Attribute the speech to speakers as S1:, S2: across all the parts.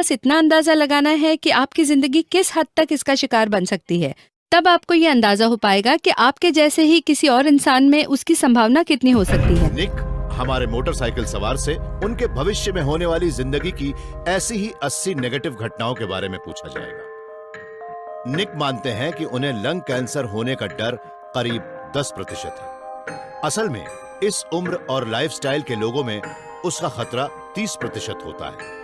S1: बस इतना अंदाजा लगाना है कि आपकी जिंदगी किस हद तक इसका शिकार बन सकती है। तब आपको ये अंदाजा हो पाएगा कि आपके जैसे ही किसी और इंसान में उसकी संभावना कितनी हो सकती है।
S2: निक हमारे मोटरसाइकिल सवार से उनके भविष्य में होने वाली जिंदगी की ऐसी ही 80 नेगेटिव घटनाओं के बारे में पूछा जाएगा। निक मानते हैं कि उन्हें लंग कैंसर होने का डर करीब 10% है। असल में इस उम्र और लाइफस्टाइल के लोगों में उसका खतरा 30% होता है।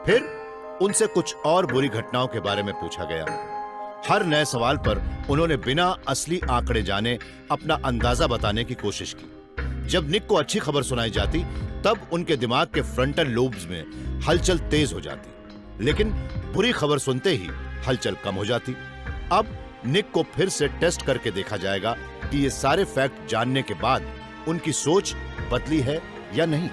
S2: फिर उनसे कुछ और बुरी घटनाओं के बारे में पूछा गया। हर नए सवाल पर उन्होंने बिना असली आंकड़े जाने अपना अंदाजा बताने की कोशिश की। जब निक को अच्छी खबर सुनाई जाती तब उनके दिमाग के फ्रंटल लोब्स में हलचल तेज हो जाती, लेकिन बुरी खबर सुनते ही हलचल कम हो जाती। अब निक को फिर से टेस्ट करके देखा जाएगा कि ये सारे फैक्ट जानने के बाद उनकी सोच बदली है या नहीं।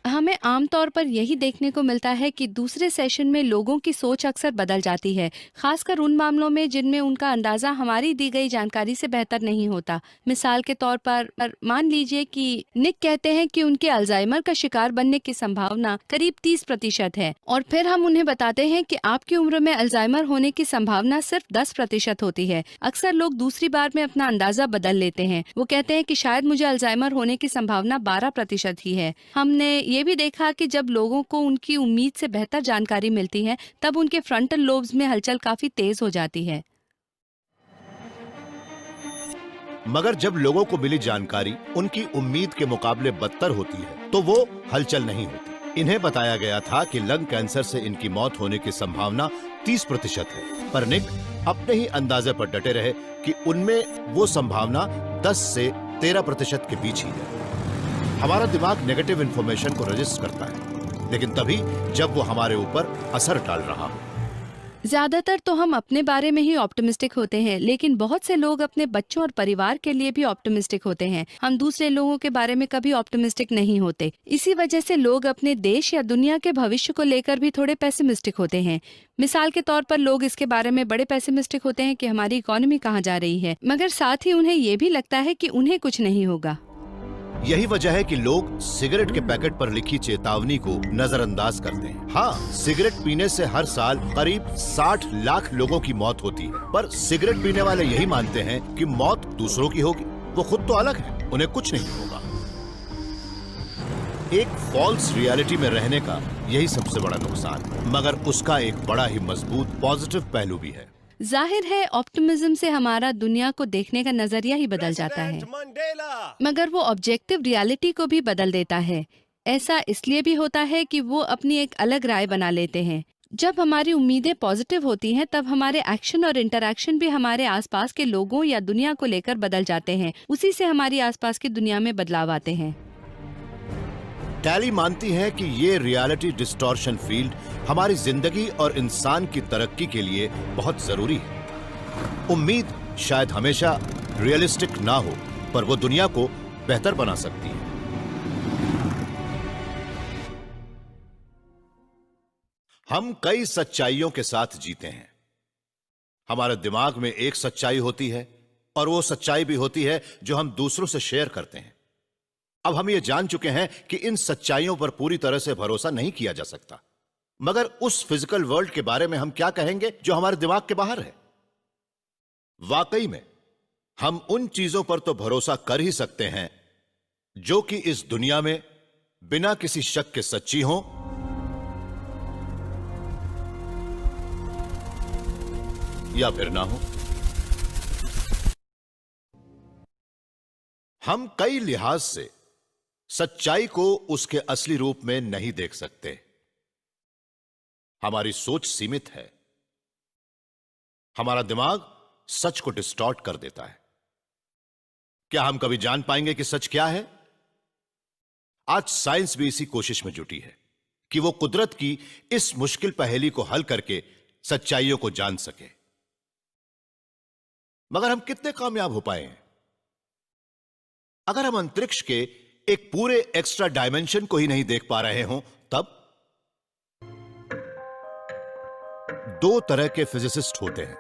S1: हमें आमतौर पर यही देखने को मिलता है कि दूसरे सेशन में लोगों की सोच अक्सर बदल जाती है, खासकर उन मामलों में जिनमें उनका अंदाजा हमारी दी गई जानकारी से बेहतर नहीं होता। मिसाल के तौर पर मान लीजिए कि निक कहते हैं कि उनके अल्जाइमर का शिकार बनने की संभावना करीब 30% है, और फिर हम उन्हें बताते हैं कि आपकी उम्र में अल्जाइमर होने की संभावना सिर्फ 10% होती है। अक्सर लोग दूसरी बार में अपना अंदाजा बदल लेते हैं। वो कहते हैं कि शायद मुझे अल्जाइमर होने की संभावना 12% ही है। हमने ये भी देखा कि जब लोगों को उनकी उम्मीद से बेहतर जानकारी मिलती है तब उनके फ्रंटल लोब्स में हलचल काफी तेज हो जाती है।
S2: मगर जब लोगों को मिली जानकारी उनकी उम्मीद के मुकाबले बदतर होती है तो वो हलचल नहीं होती। इन्हें बताया गया था कि लंग कैंसर से इनकी मौत होने की संभावना 30% है, पर निक अपने ही अंदाजे पर डटे रहे कि उनमें वो संभावना 10 से 13% के बीच ही है। हमारा दिमाग नेगेटिव इंफॉर्मेशन को रजिस्टर करता है, लेकिन तभी जब वो हमारे ऊपर असर डाल रहा हो।
S1: ज्यादातर तो हम अपने बारे में ही ऑप्टिमिस्टिक होते हैं, लेकिन बहुत से लोग अपने बच्चों और परिवार के लिए भी ऑप्टिमिस्टिक होते हैं। हम दूसरे लोगों के बारे में कभी ऑप्टिमिस्टिक नहीं होते। इसी वजह से लोग अपने देश या दुनिया के भविष्य को लेकर भी थोड़े पेसिमिस्टिक होते हैं। मिसाल के तौर पर लोग इसके बारे में बड़े पेसिमिस्टिक होते हैं कि हमारी इकोनॉमी कहाँ जा रही है, मगर साथ ही उन्हें ये भी लगता है कि उन्हें कुछ नहीं होगा।
S2: यही वजह है कि लोग सिगरेट के पैकेट पर लिखी चेतावनी को नजरअंदाज करते हैं। हाँ, सिगरेट पीने से हर साल करीब 60 लाख लोगों की मौत होती है, पर सिगरेट पीने वाले यही मानते हैं कि मौत दूसरों की होगी। वो खुद तो अलग है, उन्हें कुछ नहीं होगा। एक फॉल्स रियलिटी में रहने का यही सबसे बड़ा नुकसान है, मगर उसका एक बड़ा ही मजबूत पॉजिटिव पहलू भी है।
S1: जाहिर है ऑप्टिमिज्म से हमारा दुनिया को देखने का नजरिया ही बदल जाता है, मगर वो ऑब्जेक्टिव रियलिटी को भी बदल देता है। ऐसा इसलिए भी होता है कि वो अपनी एक अलग राय बना लेते हैं। जब हमारी उम्मीदें पॉजिटिव होती हैं तब हमारे एक्शन और इंटरैक्शन भी हमारे आसपास के लोगों या दुनिया को लेकर बदल जाते हैं। उसी से हमारी आसपास की दुनिया में बदलाव आते हैं।
S2: टैली मानती है कि ये रियलिटी डिस्टॉर्शन फील्ड हमारी जिंदगी और इंसान की तरक्की के लिए बहुत जरूरी है। उम्मीद शायद हमेशा रियलिस्टिक ना हो, पर वो दुनिया को बेहतर बना सकती है। हम कई सच्चाइयों के साथ जीते हैं। हमारे दिमाग में एक सच्चाई होती है और वो सच्चाई भी होती है जो हम दूसरों से शेयर करते हैं। अब हम ये जान चुके हैं कि इन सच्चाइयों पर पूरी तरह से भरोसा नहीं किया जा सकता, मगर उस फिजिकल वर्ल्ड के बारे में हम क्या कहेंगे जो हमारे दिमाग के बाहर है? वाकई में हम उन चीजों पर तो भरोसा कर ही सकते हैं जो कि इस दुनिया में बिना किसी शक के सच्ची हो, या फिर ना हो। हम कई लिहाज से सच्चाई को उसके असली रूप में नहीं देख सकते। हमारी सोच सीमित है। हमारा दिमाग सच को डिस्टॉर्ट कर देता है। क्या हम कभी जान पाएंगे कि सच क्या है? आज साइंस भी इसी कोशिश में जुटी है कि वो कुदरत की इस मुश्किल पहेली को हल करके सच्चाइयों को जान सके। मगर हम कितने कामयाब हो पाए हैं? अगर हम अंतरिक्ष के एक पूरे एक्स्ट्रा डायमेंशन को ही नहीं देख पा रहे हों, तब दो तरह के फिजिसिस्ट होते हैं,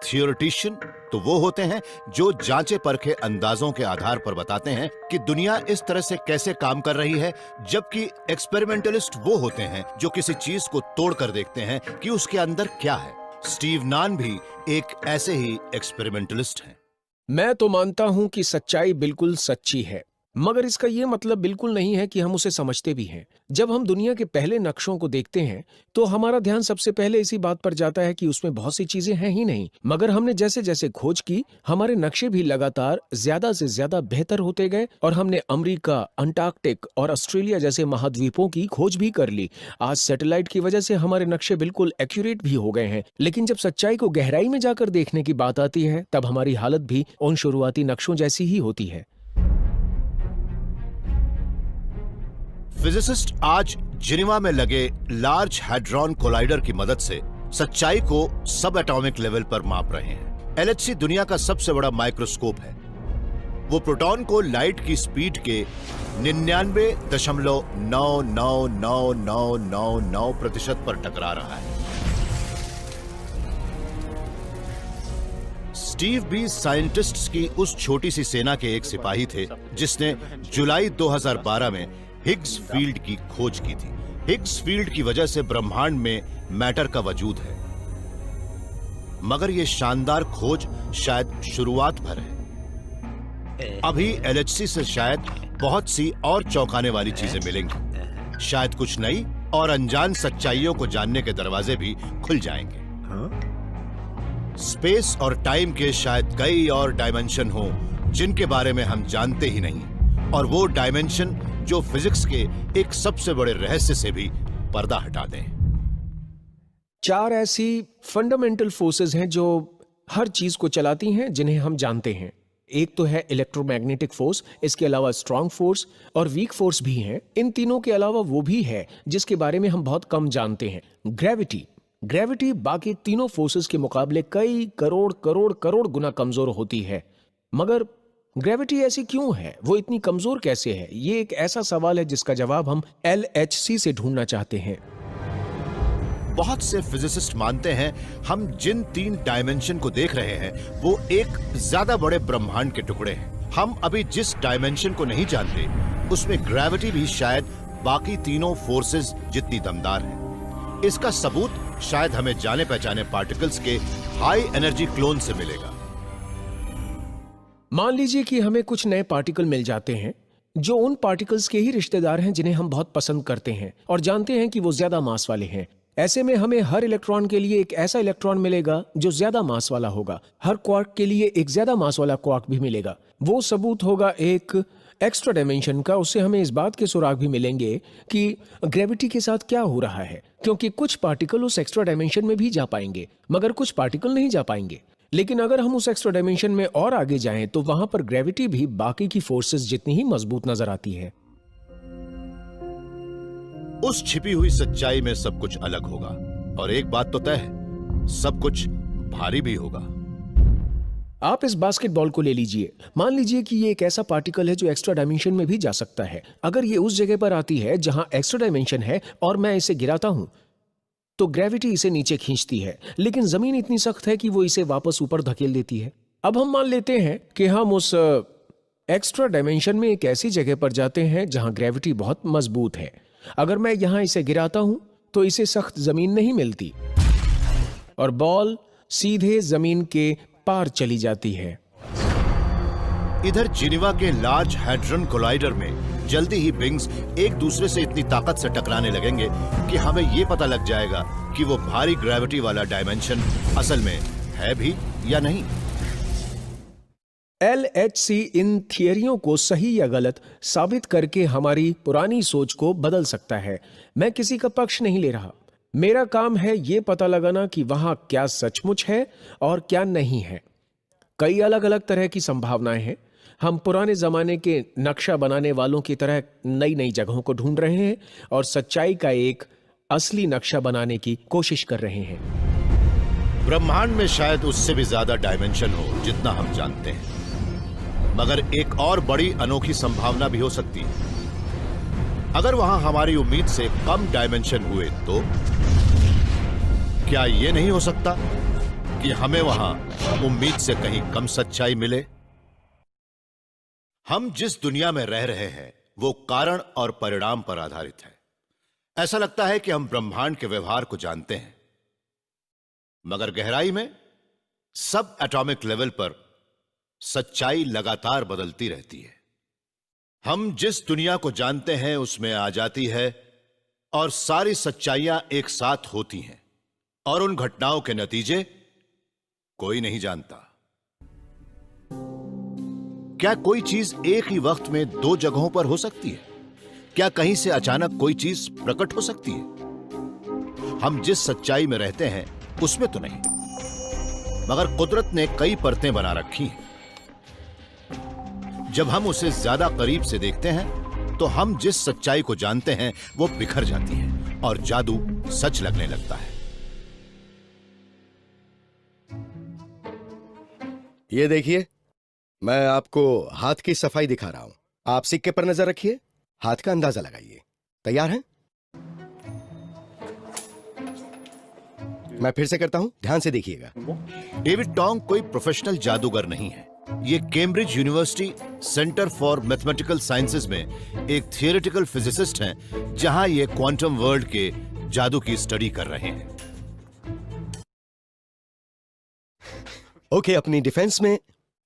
S2: थियोरिटिशियन तो वो होते हैं जो जांचे परखे अंदाजों के आधार पर बताते हैं कि दुनिया इस तरह से कैसे काम कर रही है, जबकि एक्सपेरिमेंटलिस्ट वो होते हैं जो किसी चीज को तोड़ कर देखते हैं कि उसके अंदर क्या है। स्टीव नान भी एक ऐसे ही एक्सपेरिमेंटलिस्ट हैं।
S3: मैं तो मानता हूं कि सच्चाई बिल्कुल सच्ची है, मगर इसका यह मतलब बिल्कुल नहीं है कि हम उसे समझते भी हैं। जब हम दुनिया के पहले नक्शों को देखते हैं तो हमारा ध्यान सबसे पहले इसी बात पर जाता है कि उसमें बहुत सी चीजें हैं ही नहीं, मगर हमने जैसे जैसे खोज की हमारे नक्शे भी लगातार ज्यादा से ज्यादा बेहतर होते गए और हमने अमेरिका, अंटार्कटिक और ऑस्ट्रेलिया जैसे महाद्वीपों की खोज भी कर ली। आज सैटेलाइट की वजह से हमारे नक्शे बिल्कुल एक्यूरेट भी हो गए हैं, लेकिन जब सच्चाई को गहराई में जाकर देखने की बात आती है तब हमारी हालत भी उन शुरुआती नक्शों जैसी ही होती है।
S2: फिजिसिस्ट आज जिनेवा में लगे लार्ज हैड्रॉन कोलाइडर की मदद से सच्चाई को सब एटॉमिक लेवल पर माप रहे हैं। LHC दुनिया का सबसे बड़ा माइक्रोस्कोप है। वो प्रोटॉन को लाइट की स्पीड के 99.9999999% पर टकरा रहा है। स्टीव भी साइंटिस्ट्स की उस छोटी सी सेना के एक सिपाही थे जिसने जुलाई 2012 में हिग्स फील्ड की खोज की थी। हिग्स फील्ड की वजह से ब्रह्मांड में मैटर का वजूद है, मगर यह शानदार खोज शायद शुरुआत भर है। अभी LHC से शायद बहुत सी और चौंकाने वाली चीजें मिलेंगी। शायद कुछ नई और अनजान सच्चाइयों को जानने के दरवाजे भी खुल जाएंगे। स्पेस और टाइम के शायद कई और डायमेंशन हो जिनके बारे में हम जानते ही नहीं, और वो डायमेंशन जो फिजिक्स के एक सबसे बड़े रहस्य से भी पर्दा हटा दें।
S3: 4 ऐसी फंडामेंटल फोर्सेस हैं जो हर चीज को चलाती हैं जिन्हें हम जानते हैं। एक तो है इलेक्ट्रोमैग्नेटिक फोर्स, इसके अलावा स्ट्रॉन्ग फोर्स और वीक फोर्स भी हैं। इन तीनों के अलावा वो भी है जिसके बारे में हम बहुत कम जानते हैं, ग्रेविटी। ग्रेविटी बाकी तीनों फोर्सेस के मुकाबले कई करोड़ करोड़ करोड़ गुना कमजोर होती है। मगर ग्रेविटी ऐसी क्यों है, वो इतनी कमजोर कैसे है? ये एक ऐसा सवाल है जिसका जवाब हम LHC से ढूंढना चाहते हैं।
S2: बहुत से फिजिसिस्ट मानते हैं हम जिन 3 डायमेंशन को देख रहे हैं वो एक ज्यादा बड़े ब्रह्मांड के टुकड़े हैं। हम अभी जिस डायमेंशन को नहीं जानते उसमें ग्रेविटी भी शायद बाकी तीनों फोर्सेस जितनी दमदार है। इसका सबूत शायद हमें जाने पहचाने पार्टिकल्स के हाई एनर्जी क्लोन से मिलेगा।
S3: मान लीजिए कि हमें कुछ नए पार्टिकल मिल जाते हैं जो उन पार्टिकल्स के ही रिश्तेदार हैं जिन्हें हम बहुत पसंद करते हैं और जानते हैं कि वो ज्यादा मास वाले हैं। ऐसे में हमें हर इलेक्ट्रॉन के लिए एक ऐसा इलेक्ट्रॉन मिलेगा जो ज्यादा मास वाला होगा। हर क्वार्क के लिए एक ज्यादा मास वाला क्वार्क भी मिलेगा। वो सबूत होगा एक एक्स्ट्रा डायमेंशन का। उससे हमें इस बात के सुराग भी मिलेंगे कि ग्रेविटी के साथ क्या हो रहा है, क्योंकि कुछ पार्टिकल उस एक्स्ट्रा डायमेंशन में भी जा पाएंगे मगर कुछ पार्टिकल नहीं जा पाएंगे। लेकिन अगर हम उस एक्स्ट्रा डायमेंशन में और आगे जाएं तो वहां पर ग्रेविटी भी बाकी की फोर्सेस जितनी ही मजबूत नजर आती है।
S2: उस छिपी हुई सच्चाई में सब कुछ अलग होगा, और एक बात तो तय है, सब कुछ भारी भी होगा।
S3: आप इस बास्केटबॉल को ले लीजिए। मान लीजिए कि ये एक ऐसा पार्टिकल है जो एक्स्ट्रा डायमेंशन में भी जा सकता है। अगर ये उस जगह पर आती है जहां एक्स्ट्रा डायमेंशन है और मैं इसे गिराता हूं तो ग्रेविटी इसे नीचे खींचती है, लेकिन जमीन इतनी सख्त है कि वो इसे वापस ऊपर धकेल देती है। अब हम मान लेते हैं कि हम उस एक्स्ट्रा डायमेंशन में एक ऐसी जगह पर जाते हैं जहां ग्रेविटी बहुत मजबूत है। अगर मैं यहां इसे गिराता हूं तो इसे सख्त जमीन नहीं मिलती और बॉल सीधे जमीन के पार चली जाती है।
S2: इधर जिनेवा के लार्ज हैड्रॉन कोलाइडर में जल्दी ही विंग्स एक दूसरे से इतनी ताकत से टकराने लगेंगे कि हमें यह पता लग जाएगा कि वो भारी ग्रेविटी वाला डायमेंशन असल में है भी या नहीं।
S3: LHC इन थियरियों को सही या गलत साबित करके हमारी पुरानी सोच को बदल सकता है। मैं किसी का पक्ष नहीं ले रहा। मेरा काम है यह पता लगाना कि वहां क्या सचमुच है और क्या नहीं है। कई अलग अलग तरह की संभावनाएं हैं। हम पुराने जमाने के नक्शा बनाने वालों की तरह नई नई जगहों को ढूंढ रहे हैं और सच्चाई का एक असली नक्शा बनाने की कोशिश कर रहे हैं।
S2: ब्रह्मांड में शायद उससे भी ज्यादा डायमेंशन हो जितना हम जानते हैं, मगर एक और बड़ी अनोखी संभावना भी हो सकती है। अगर वहां हमारी उम्मीद से कम डायमेंशन हुए तो क्या यह नहीं हो सकता कि हमें वहां उम्मीद से कहीं कम सच्चाई मिले? हम जिस दुनिया में रह रहे हैं वो कारण और परिणाम पर आधारित है। ऐसा लगता है कि हम ब्रह्मांड के व्यवहार को जानते हैं, मगर गहराई में सब एटॉमिक लेवल पर सच्चाई लगातार बदलती रहती है। हम जिस दुनिया को जानते हैं उसमें आ जाती है और सारी सच्चाइयां एक साथ होती हैं, और उन घटनाओं के नतीजे कोई नहीं जानता। क्या कोई चीज एक ही वक्त में दो जगहों पर हो सकती है? क्या कहीं से अचानक कोई चीज प्रकट हो सकती है? हम जिस सच्चाई में रहते हैं उसमें तो नहीं, मगर कुदरत ने कई परतें बना रखी हैं। जब हम उसे ज्यादा करीब से देखते हैं तो हम जिस सच्चाई को जानते हैं वो बिखर जाती है और जादू सच लगने लगता है।
S4: ये देखिए, मैं आपको हाथ की सफाई दिखा रहा हूं। आप सिक्के पर नजर रखिए, हाथ का अंदाजा लगाइए। तैयार हैं? मैं फिर से करता हूं, ध्यान से देखिएगा।
S2: डेविड टोंग कोई प्रोफेशनल जादूगर नहीं है। ये Cambridge university centre for mathematical sciences में एक थियोरेटिकल फिजिसिस्ट हैं, जहां ये क्वांटम वर्ल्ड के जादू की स्टडी कर रहे हैं।
S4: ओके, अपनी डिफेंस में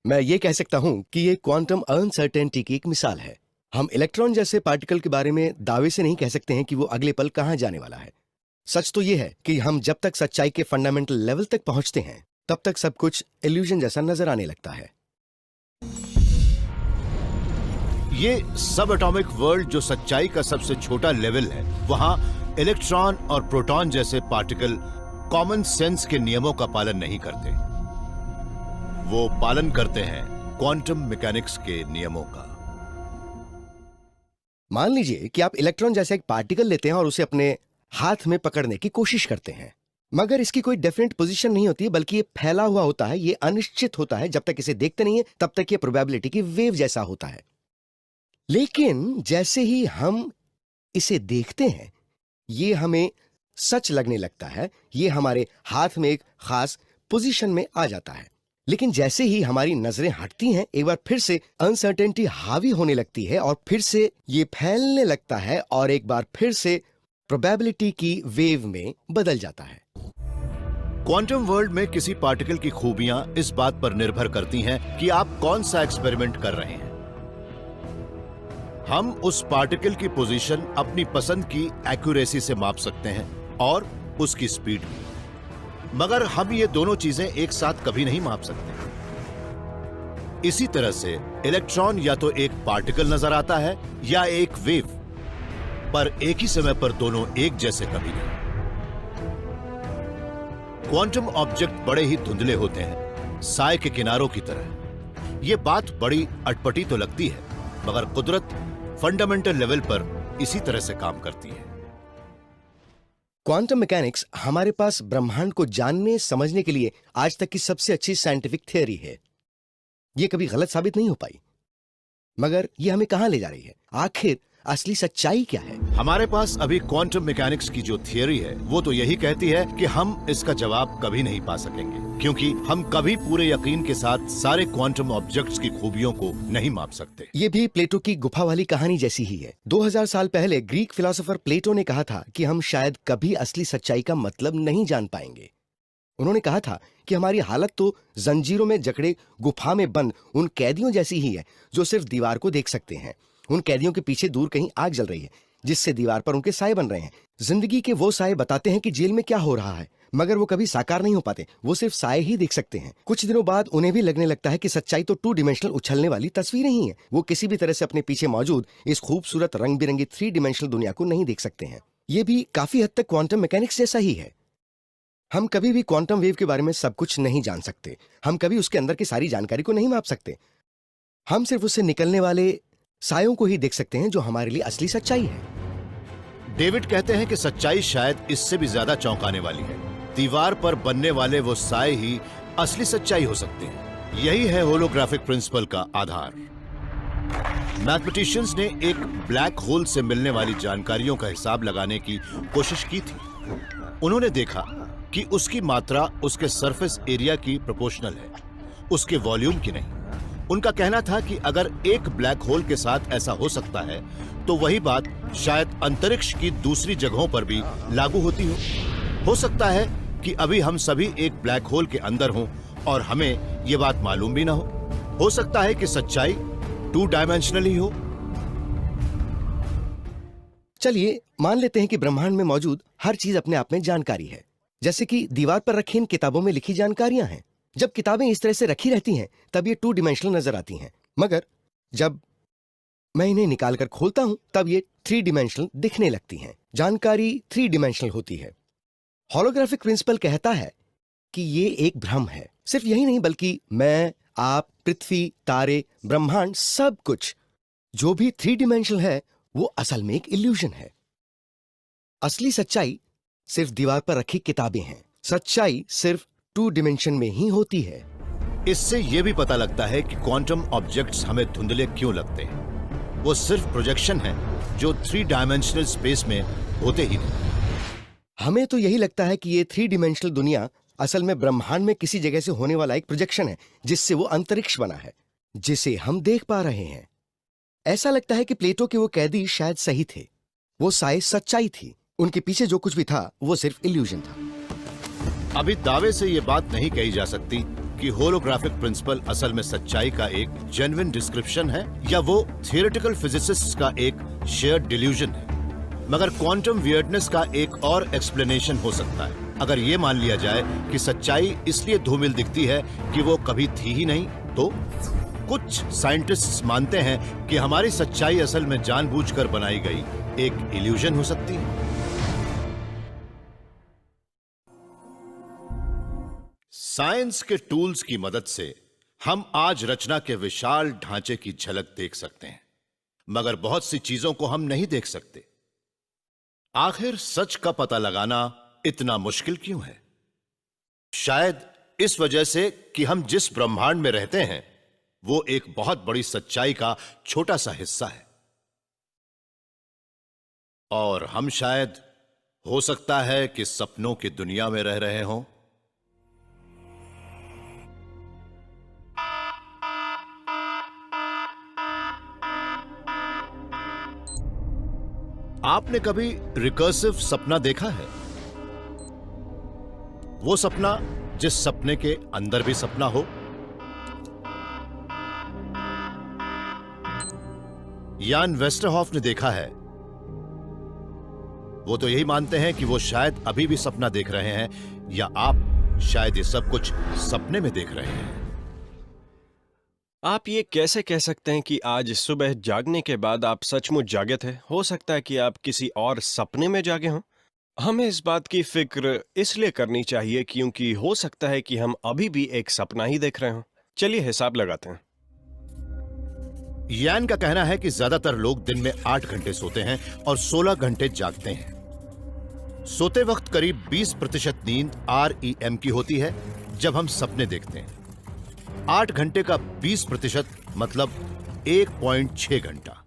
S4: मैं ये कह सकता हूं कि ये क्वांटम अनसर्टेनिटी की एक मिसाल है। हम इलेक्ट्रॉन जैसे पार्टिकल के बारे में दावे से नहीं कह सकते हैं कि वो अगले पल कहां जाने वाला है। सच तो ये है कि हम जब तक सच्चाई के फंडामेंटल लेवल तक पहुंचते हैं तब तक सब कुछ इल्यूजन जैसा नजर आने लगता है।
S2: ये सब एटॉमिक वर्ल्ड जो सच्चाई का सबसे छोटा लेवल है, वहां इलेक्ट्रॉन और प्रोटॉन जैसे पार्टिकल कॉमन सेंस के नियमों का पालन नहीं करते। वो पालन करते हैं क्वांटम मैकेनिक्स के नियमों का।
S4: मान लीजिए कि आप इलेक्ट्रॉन जैसा एक पार्टिकल लेते हैं और उसे अपने हाथ में पकड़ने की कोशिश करते हैं, मगर इसकी कोई डेफिनेट पोजीशन नहीं होती है, बल्कि ये फैला हुआ होता है, ये अनिश्चित होता है। जब तक इसे देखते नहीं है तब तक ये प्रोबेबिलिटी की वेव जैसा होता है। लेकिन जैसे ही हम इसे देखते हैं ये हमें सच लगने लगता है, ये हमारे हाथ में एक खास पोजीशन में आ जाता है। लेकिन जैसे ही हमारी नजरें हटती हैं, एक बार फिर से अनसर्टेनिटी हावी होने लगती है और फिर से ये फैलने लगता है और एक बार फिर से प्रोबेबिलिटी की वेव में बदल जाता है।
S2: क्वांटम वर्ल्ड में किसी पार्टिकल की खूबियां इस बात पर निर्भर करती हैं कि आप कौन सा एक्सपेरिमेंट कर रहे हैं। हम उस पार्टिकल की पोजीशन अपनी पसंद की एक्यूरेसी से माप सकते हैं और उसकी स्पीड भी, मगर हम ये दोनों चीजें एक साथ कभी नहीं माप सकते। इसी तरह से इलेक्ट्रॉन या तो एक पार्टिकल नजर आता है या एक वेव, पर एक ही समय पर दोनों एक जैसे कभी नहीं। क्वांटम ऑब्जेक्ट बड़े ही धुंधले होते हैं, साए के किनारों की तरह। यह बात बड़ी अटपटी तो लगती है, मगर कुदरत फंडामेंटल लेवल पर इसी तरह से काम करती है।
S4: क्वांटम मैकेनिक्स हमारे पास ब्रह्मांड को जानने समझने के लिए आज तक की सबसे अच्छी साइंटिफिक थियरी है। यह कभी गलत साबित नहीं हो पाई, मगर यह हमें कहां ले जा रही है? आखिर असली सच्चाई क्या है?
S2: हमारे पास अभी क्वांटम मैकेनिक्स की जो थियरी है वो तो यही कहती है कि हम इसका जवाब कभी नहीं पा सकेंगे, क्योंकि हम कभी पूरे यकीन के साथ सारे क्वांटम ऑब्जेक्ट्स की खूबियों को नहीं माप सकते।
S4: ये भी प्लेटो की गुफा वाली कहानी जैसी ही है। 2000 साल पहले ग्रीक फिलोसोफर प्लेटो ने कहा था कि हम शायद कभी असली सच्चाई का मतलब नहीं जान पाएंगे। उन्होंने कहा था कि हमारी हालत तो जंजीरों में जकड़े गुफा में बंद उन कैदियों जैसी ही है जो सिर्फ दीवार को देख सकते हैं। उन कैदियों के पीछे दूर कहीं आग जल रही है जिससे दीवार पर उनके साए बन रहे हैं। जिंदगी के वो साए बताते हैं कि जेल में क्या हो रहा है, मगर वो कभी साकार नहीं हो पाते, वो सिर्फ साए ही देख सकते हैं। कुछ दिनों बाद उन्हें भी लगने लगता है कि सच्चाई तो 2 डिमेंशनल उछलने वाली तस्वीरें ही है। वो किसी भी तरह से अपने पीछे मौजूद इस खूबसूरत रंग बिरंगी 3 डिमेंशनल दुनिया को नहीं देख सकते हैं। ये भी काफी हद तक क्वांटम मैकेनिक्स जैसा ही है। हम कभी भी क्वांटम वेव के बारे में सब कुछ नहीं जान सकते, हम कभी उसके अंदर की सारी जानकारी को नहीं माप सकते। हम सिर्फ उससे निकलने वाले सायों को ही देख सकते हैं जो हमारे लिए असली सच्चाई है।
S2: डेविड कहते हैं कि सच्चाई शायद इससे भी ज्यादा चौंकाने वाली है। दीवार पर बनने वाले वो साए ही असली सच्चाई हो सकते हैं। यही है होलोग्राफिक प्रिंसिपल का आधार। मैथमेटिशियंस ने एक ब्लैक होल से मिलने वाली जानकारियों का हिसाब लगाने की कोशिश की थी। उन्होंने देखा कि उसकी मात्रा उसके सरफेस एरिया की प्रोपोर्शनल है, उसके वॉल्यूम की नहीं। उनका कहना था कि अगर एक ब्लैक होल के साथ ऐसा हो सकता है तो वही बात शायद अंतरिक्ष की दूसरी जगहों पर भी लागू होती हो सकता है कि अभी हम सभी एक ब्लैक होल के अंदर हों और हमें यह बात मालूम भी ना हो सकता है कि सच्चाई 2 डायमेंशनल ही हो।
S4: चलिए मान लेते हैं कि ब्रह्मांड में मौजूद हर चीज अपने आप में जानकारी है, जैसे कि दीवार पर रखी इन किताबों में लिखी जानकारियां हैं। जब किताबें इस तरह से रखी रहती हैं तब ये 2 डिमेंशनल नजर आती हैं, मगर जब मैं इन्हें निकालकर खोलता हूं तब ये 3 डिमेंशनल दिखने लगती हैं। जानकारी 3 डिमेंशनल होती है। होलोग्राफिक प्रिंसिपल कहता है कि ये एक भ्रम है। सिर्फ यही नहीं बल्कि मैं, आप, पृथ्वी, तारे, ब्रह्मांड, सब कुछ जो भी 3 डिमेंशनल है वो असल में एक इल्यूजन है। असली सच्चाई सिर्फ दीवार पर रखी किताबें हैं। सच्चाई सिर्फ 2 डिमेंशन में ही होती है।
S2: इससे यह भी पता लगता है कि क्वांटम ऑब्जेक्ट्स हमें धुंधले क्यों लगते हैं। वो सिर्फ प्रोजेक्शन है जो 3 डायमेंशनल स्पेस में होते ही नहीं।
S4: हमें तो यही लगता है कि ये 3 डिमेंशनल दुनिया असल में ब्रह्मांड में किसी जगह से होने वाला एक प्रोजेक्शन है, जिससे वो अंतरिक्ष बना है, जिसे हम देख पा रहे हैं। ऐसा लगता है कि प्लेटो के वो कैदी शायद सही थे, वो साए सच्चाई थी, उनके पीछे जो कुछ भी था वो सिर्फ इल्यूजन था।
S2: अभी दावे से यह बात नहीं कही जा सकती कि होलोग्राफिक प्रिंसिपल असल में सच्चाई का एक जेन्युइन डिस्क्रिप्शन है या वो थियोरेटिकल फिजिसिस्ट का एक शेयर्ड डिल्यूजन है। मगर क्वांटम वियर्डनेस का एक और एक्सप्लेनेशन हो सकता है। अगर ये मान लिया जाए कि सच्चाई इसलिए धूमिल दिखती है कि वो कभी थी ही नहीं, तो कुछ साइंटिस्ट्स मानते हैं कि हमारी सच्चाई असल में जानबूझकर बनाई गई एक इल्यूजन हो सकती है। साइंस के टूल्स की मदद से हम आज रचना के विशाल ढांचे की झलक देख सकते हैं, मगर बहुत सी चीजों को हम नहीं देख सकते। आखिर सच का पता लगाना इतना मुश्किल क्यों है? शायद इस वजह से कि हम जिस ब्रह्मांड में रहते हैं वो एक बहुत बड़ी सच्चाई का छोटा सा हिस्सा है, और हम शायद, हो सकता है कि सपनों की दुनिया में रह रहे हों। आपने कभी रिकर्सिव सपना देखा है? वो सपना जिस सपने के अंदर भी सपना हो। यान वेस्टरहॉफ ने देखा है। वो तो यही मानते हैं कि वो शायद अभी भी सपना देख रहे हैं, या आप शायद ये सब कुछ सपने में देख रहे हैं।
S5: आप ये कैसे कह सकते हैं कि आज सुबह जागने के बाद आप सचमुच जागे थे? हो सकता है कि आप किसी और सपने में जागे हों। हमें इस बात की फिक्र इसलिए करनी चाहिए क्योंकि हो सकता है कि हम अभी भी एक सपना ही देख रहे हों। चलिए हिसाब लगाते हैं।
S2: यान का कहना है कि ज्यादातर लोग दिन में 8 घंटे सोते हैं और 16 घंटे जागते हैं। सोते वक्त करीब 20% नींद REM की होती है जब हम सपने देखते हैं। 8 घंटे का 20% मतलब 1.6 घंटा।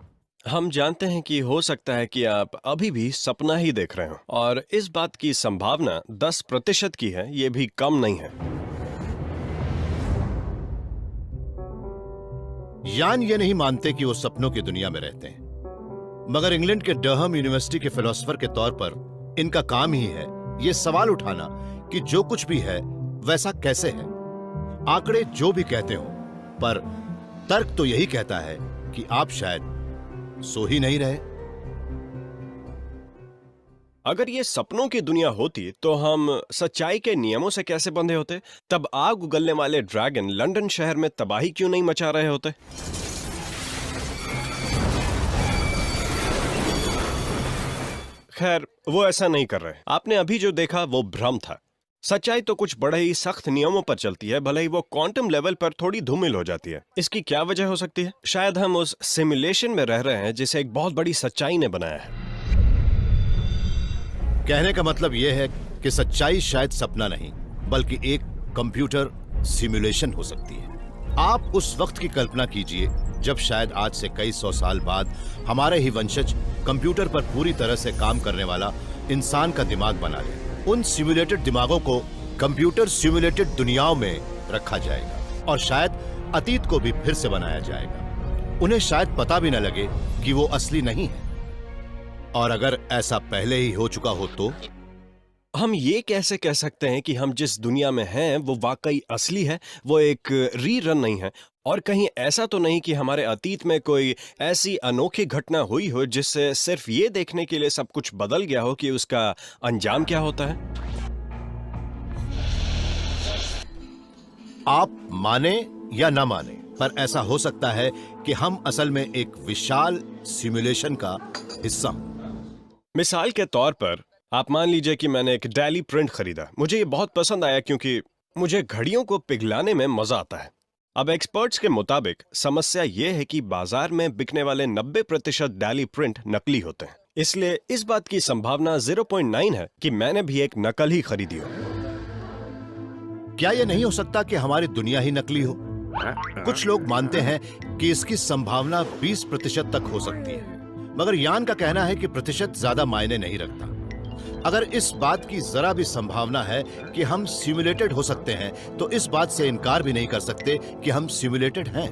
S5: हम जानते हैं कि हो सकता है कि आप अभी भी सपना ही देख रहे हो, और इस बात की संभावना 10% की है, ये भी कम नहीं है।
S2: यान ये नहीं मानते कि वो सपनों की दुनिया में रहते हैं, मगर इंग्लैंड के डरहम यूनिवर्सिटी के फिलोसोफर के तौर पर इनका काम ही है ये सवाल उठाना कि जो कुछ भी है वैसा कैसे है। आंकड़े जो भी कहते हो, पर तर्क तो यही कहता है कि आप शायद सो ही नहीं रहे।
S5: अगर ये सपनों की दुनिया होती तो हम सच्चाई के नियमों से कैसे बंधे होते? तब आग उगलने वाले ड्रैगन लंदन शहर में तबाही क्यों नहीं मचा रहे होते? खैर, वो ऐसा नहीं कर रहे। आपने अभी जो देखा वो भ्रम था। सच्चाई तो कुछ बड़े ही सख्त नियमों पर चलती है, भले ही वो क्वांटम लेवल पर थोड़ी धूमिल हो जाती है। इसकी क्या वजह हो सकती है? शायद हम उस सिमुलेशन में रह रहे हैं जिसे एक बहुत बड़ी सच्चाई ने बनाया है।
S2: कहने का मतलब यह है कि सच्चाई शायद सपना नहीं बल्कि एक कंप्यूटर सिमुलेशन हो सकती है। आप उस वक्त की कल्पना कीजिए जब शायद आज से कई 100 साल बाद हमारे ही वंशज कंप्यूटर पर पूरी तरह से काम करने वाला इंसान का दिमाग बना लें। उन सिम्युलेटेड दिमागों को कंप्यूटर सिम्युलेटेड दुनियाओं में रखा जाएगा और शायद अतीत को भी फिर से बनाया जाएगा। उन्हें शायद पता भी न लगे कि वो असली नहीं है। और अगर ऐसा पहले ही हो चुका हो तो
S5: हम ये कैसे कह सकते हैं कि हम जिस दुनिया में हैं वो वाकई असली है, वो एक रीरन नहीं है? और कहीं ऐसा तो नहीं कि हमारे अतीत में कोई ऐसी अनोखी घटना हुई हो जिससे सिर्फ ये देखने के लिए सब कुछ बदल गया हो कि उसका अंजाम क्या होता है?
S2: आप माने या ना माने, पर ऐसा हो सकता है कि हम असल में एक विशाल सिमुलेशन का हिस्सा हों।
S5: मिसाल के तौर पर आप मान लीजिए कि मैंने एक डेली प्रिंट खरीदा। मुझे ये बहुत पसंद आया क्योंकि मुझे घड़ियों को पिघलाने में मजा आता है। अब एक्सपर्ट्स के मुताबिक समस्या ये है कि बाजार में बिकने वाले 90% डेली प्रिंट नकली होते हैं। इसलिए इस बात की संभावना 0.9 है कि मैंने भी एक नकल ही खरीदी हो।
S2: क्या यह नहीं हो सकता कि हमारी दुनिया ही नकली हो? कुछ लोग मानते हैं कि इसकी संभावना 20% तक हो सकती है, मगर यान का कहना है कि प्रतिशत ज्यादा मायने नहीं रखता। अगर इस बात की जरा भी संभावना है कि हम सिमुलेटेड हो सकते हैं, तो इस बात से इनकार भी नहीं कर सकते कि हम सिमुलेटेड हैं।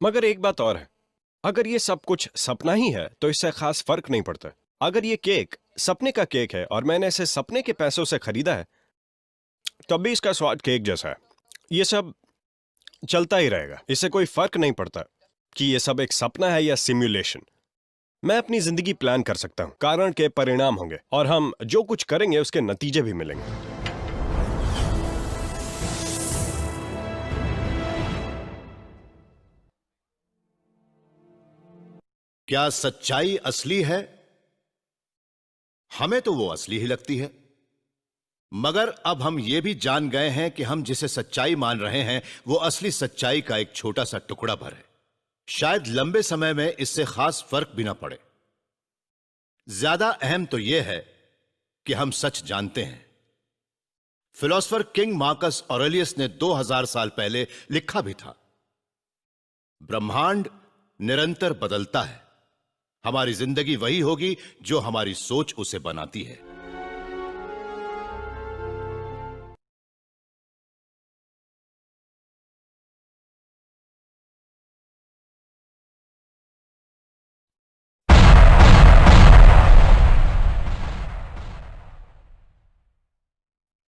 S5: मगर एक बात और है, अगर ये सब कुछ सपना ही है तो इससे खास फर्क नहीं पड़ता। अगर ये केक सपने का केक है और मैंने इसे सपने के पैसों से खरीदा है, तब भी इसका स्वाद केक जैसा है। ये सब चलता ही रहेगा। इससे कोई फर्क नहीं पड़ता कि ये सब एक सपना है या सिमुलेशन। मैं अपनी जिंदगी प्लान कर सकता हूं, कारण के परिणाम होंगे और हम जो कुछ करेंगे उसके नतीजे भी मिलेंगे।
S2: क्या सच्चाई असली है? हमें तो वो असली ही लगती है, मगर अब हम ये भी जान गए हैं कि हम जिसे सच्चाई मान रहे हैं वो असली सच्चाई का एक छोटा सा टुकड़ा भर है। शायद लंबे समय में इससे खास फर्क भी ना पड़े। ज्यादा अहम तो यह है कि हम सच जानते हैं। फिलोसोफर किंग मार्कस ऑरेलियस ने 2000 साल पहले लिखा भी था, ब्रह्मांड निरंतर बदलता है। हमारी जिंदगी वही होगी जो हमारी सोच उसे बनाती है।